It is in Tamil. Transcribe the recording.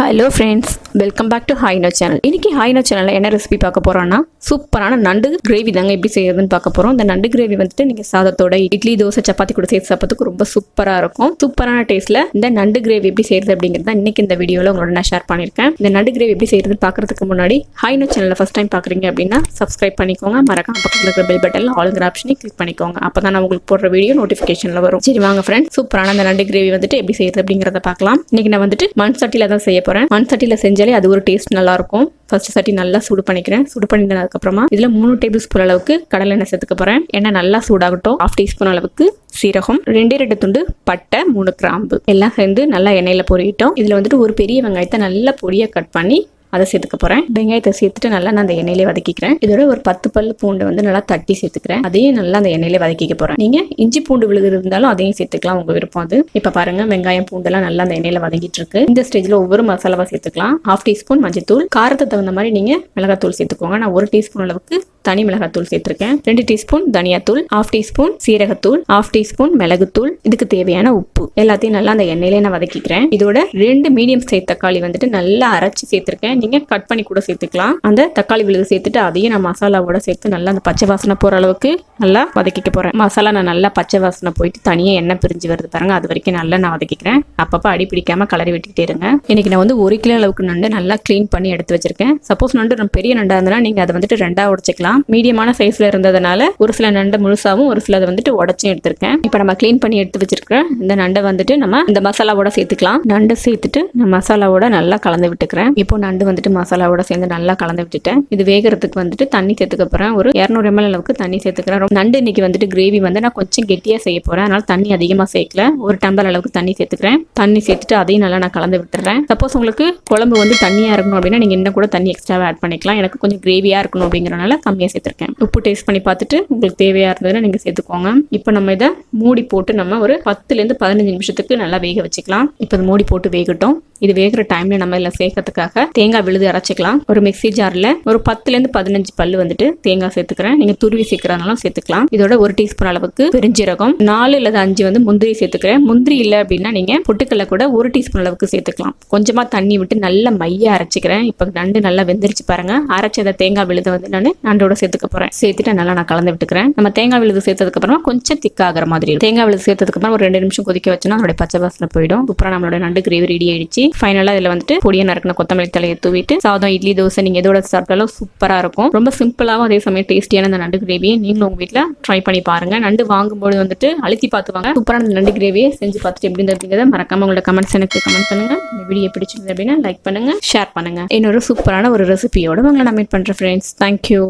Hello friends, welcome back to Hi-Inno channel. இன்னைக்கு Hi-Inno சேனலில் என்ன ரெசிபி பார்க்க போகிறோன்னா, சூப்பரான நண்டு கிரேவி தாங்க எப்படி செய்யறதுன்னு பார்க்க போகிறோம். இந்த நண்டு கிரேவி வந்துட்டு நீங்கள் சாதத்தோட இட்லி, தோசை, சப்பாத்தி கூட சேர்த்து சாப்பிட்றதுக்கு ரொம்ப சூப்பராக இருக்கும். சூப்பரான டேஸ்ட்டில் இந்த நண்டு கிரேவி எப்படி செய்யறது அப்படிங்கிறத இன்னைக்கு இந்த வீடியோவில் உங்களோட நான் ஷேர் பண்ணியிருக்கேன். இந்த நண்டு கிரேவி எப்படி செய்யறதுன்னு பார்க்கறதுக்கு முன்னாடி Hi-Inno சேனலில் ஃபஸ்ட் டைம் பார்க்குறீங்க அப்படின்னா சப்ஸ்கிரைப் பண்ணிக்கோங்க. மறக்காம பக்கத்தில் இருக்கிற பெல் பட்டனில் ஆளுங்கிற ஆப்ஷனை கிளிக் பண்ணிக்கோங்க. அப்போ தான் நான் உங்களுக்கு போடுற வீடியோ நோட்டிஃபிகேஷனில் வரும். சரி வாங்க ஃப்ரெண்ட்ஸ், சூப்பரான அந்த நண்டு கிரேவி வந்துட்டு எப்படி செய்யறது அப்படிங்கிறத பார்க்கலாம். இன்னைக்கு நான் வந்துட்டு மண் சட்டியில் தான் செய்ய போகிறேன். மண் சட்டியில் செஞ்சாலே அது ஒரு டேஸ்ட் நல்லா இருக்கும். ஃபர்ஸ்ட் சட்டி நல்லா சூடு பண்ணிக்கிறேன். சூடு பண்ணிட்டதுக்கு அப்புறமா இதுல 3 டேபிள் ஸ்பூன் அளவுக்கு கடலை எண்ணெய் சேர்த்துக்க போறேன். எண்ணெய் நல்லா சூடாகட்டும். 1/2 டீஸ்பூன் அளவுக்கு சீரகம், 2 துண்டு பட்டை, 3 கிராம்பு எல்லாம் சேர்ந்து நல்லா எண்ணெயில பொரியிட்டோம். இதுல வந்துட்டு ஒரு பெரிய வெங்காயத்தை நல்லா பொடியா கட் பண்ணி அதை சேர்த்துக்க போறேன். வெங்காயத்தை சேர்த்துட்டு நல்லா நான் அந்த எண்ணெயிலே வதக்கிக்கிறேன். இதோட ஒரு 10 பல்லு பூண்டு வந்து நல்லா தட்டி சேர்த்துக்கிறேன். அதையும் நல்லா அந்த எண்ணெயிலே வதக்கிக்க போறேன். நீங்க இஞ்சி பூண்டு விழுது இருந்தாலும் அதையும் சேர்த்துக்கலாம், உங்க விருப்பம் அது. இப்ப பாருங்க, வெங்காயம் பூண்டெல்லாம் நல்லா அந்த எண்ணெயில வதங்கிட்டு இருக்கு. இந்த ஸ்டேஜ்ல ஒவ்வொரு மசாலாவா சேர்த்துக்கலாம். 1/2 டீஸ்பூன் மஞ்சத்தூள், காரத்துக்கு தகுந்த மாதிரி நீங்க மிளகாத்தூள் சேர்த்துக்கோங்க. நான் 1 டீஸ்பூன் அளவுக்கு தனி மிளகாத்தூள் சேர்த்திருக்கேன். 2 டீஸ்பூன் தனியாத்தூள், 1/2 டீஸ்பூன் சீரகத்தூள், 1/2 டீஸ்பூன் மிளகுத்தூள், இதுக்கு தேவையான உப்பு எல்லாத்தையும் நல்லா அந்த எண்ணெயிலே நான் வதக்கிக்கிறேன். இதோட 2 மீடியம் சைஸ் தக்காளி வந்துட்டு நல்லா அரைச்சி சேர்த்திருக்கேன். நீங்க கட் பண்ணி கூட சேர்த்துக்கலாம். அந்த தக்காளி விழுது சேர்த்துட்டு அதையும் நான் மசாலாவோட சேர்த்து நல்லா அந்த பச்சை வாசனை போற அளவுக்கு நல்லா வதக்கிக்க போறேன். மசாலா நான் நல்லா பச்சை வாசனை போயிட்டு தனியா எண்ணெய் பிரிஞ்சு வருது பாருங்க, அது வரைக்கும் நல்லா நான் வதக்கிக்கிறேன். அப்பப்ப அடி பிடிக்காம கலரி விட்டுட்டே இருங்க. இன்னைக்கு நான் வந்து 1 கிலோ அளவுக்கு நண்டு நல்லா கிளீன் பண்ணி எடுத்து வச்சிருக்கேன். சப்போஸ் நண்டு ரொம்ப பெரிய நண்டா இருந்தா நீங்க அதை வந்துட்டு 2ஆ உடைச்சிக்கலாம். மீடியமான சைஸ்ல இருந்ததுனால ஒரு சில நண்டை முழுசாவும் ஒரு சில வந்துட்டு உடைச்சும் எடுத்திருக்கேன். இப்போ நம்ம கிளீன் பண்ணி எடுத்து வச்சிருக்கேன் இந்த நண்டை வந்துட்டு நம்ம இந்த மசாலாவோட சேர்த்துக்கலாம். நண்டை சேர்த்துட்டு நான் மசாலாவோட நல்லா கலந்து விட்டுக்கிறேன். இப்போ நண்டு வந்துட்டு மசாலாவோட சேர்ந்து நல்லா கலந்து விட்டுட்டேன். இது வேகிறதுக்கு வந்துட்டு தண்ணி சேர்த்துக்க போறேன். ஒரு 200 ml அளவுக்கு தண்ணி சேர்த்துக்கிறேன். நண்டு இன்னைக்கு வந்துட்டு கிரேவி வந்து நான் கொஞ்சம் கெட்டியா செய்ய போறேன், அதனால தண்ணி அதிகமா சேர்க்கல. 1 டம்ளர் அளவுக்கு தண்ணி சேர்த்துக்கிறேன். தண்ணி சேர்த்துட்டு அதையும் நல்லா நான் கலந்து விட்டுறேன். சப்போஸ் உங்களுக்கு குழம்பு வந்து தண்ணியா இருக்கணும் அப்படின்னா நீங்க இன்னும் கூட தண்ணி எக்ஸ்ட்ராவா ஆட் பண்ணிக்கலாம். எனக்கு கொஞ்சம் கிரேவியா இருக்கணும் அப்படிங்கறனால கம்மியா சேர்த்திருக்கேன். உப்பு டேஸ்ட் பண்ணி பார்த்துட்டு உங்களுக்கு தேவையா இருந்ததுன்னா நீங்க சேர்த்துக்கோங்க. இப்போ நம்ம இதை மூடி போட்டு நம்ம ஒரு 10 ல இருந்து 15 நிமிஷத்துக்கு நல்லா வேக வச்சுக்கலாம். இப்போ இது மூடி போட்டு வேகட்டும். இது வேகிற டைம்ல நம்ம இதில் சேர்க்கறதுக்காக தேங்காய் விழுது அரைச்சிக்கலாம். ஒரு மிக்ஸி ஜார்ல ஒரு 10 ல இருந்து 15 பல்லு வந்துட்டு தேங்காய் சேர்த்துக்கிறேன். நீங்க துருவி சேர்க்கறதுனாலும் சேர்த்துக்கலாம். இதோட 1 டீஸ்பூன் அளவுக்கு பெருஞ்சீரகம், 4 அல்லது 5 வந்து முந்திரி சேர்த்துக்கிறேன். முந்திரி இல்லை அப்படின்னா நீங்க பொட்டுக்கல்ல கூட 1 டீஸ்பூன் அளவுக்கு சேர்த்துக்கலாம். கொஞ்சமா தண்ணி விட்டு நல்லா மையா அரைச்சிக்கிறேன். இப்போ நண்டு நல்லா வெந்திரிச்சு பாருங்க. அரைச்சத தேங்காய் விழுது வந்து நான் நண்டோட சேர்த்துக்க போறேன். சேர்த்துட்டு நல்லா நான் கலந்து விட்டுக்கிறேன். நம்ம தேங்காய் விழுது சேர்த்ததுக்கு அப்புறமா கொஞ்சம் திக்காகிற மாதிரி தேங்காய் விழுது சேர்த்ததுக்கு அப்புறம் ஒரு 2 நிமிஷம் கொதிக்க வச்சோன்னா அதோட பச்சை வாசனை போயிடும். அப்புறம் நம்மளோட நண்டு கிரேவி ரெடி ஆயிடுச்சு. ஃபைனலா இதுல வந்துட்டு பொடியை நறுக்கின கொத்தமல்லி தலையை தூவிட்டு சாதம், இட்லி, தோசை நீங்க எதோட சாப்பிட்டாலும் சூப்பரா இருக்கும். ரொம்ப சிம்பிளாவும் அதே சமயம் டேஸ்டியான இந்த நண்டு கிரேவியை நீங்களும் உங்க வீட்டுல ட்ரை பண்ணி பாருங்க. நண்டு வாங்கும்போது வந்துட்டு அழுத்தி பார்த்துவாங்க. சூப்பரான இந்த நண்டு கிரேவியை செஞ்சு பார்த்துட்டு எப்படி இருந்ததுங்கிறத மறக்காம உங்களோட கமெண்ட்ஸ் எனக்கு கமெண்ட் பண்ணுங்க. இந்த வீடியோ பிடிச்சிருந்தது அப்படின்னா லைக் பண்ணுங்க, ஷேர் பண்ணுங்க. இன்னொரு சூப்பரான ஒரு ரெசிபியோட உங்களை நான் மீட் பண்றேன் ஃப்ரெண்ட்ஸ். தேங்க்யூ.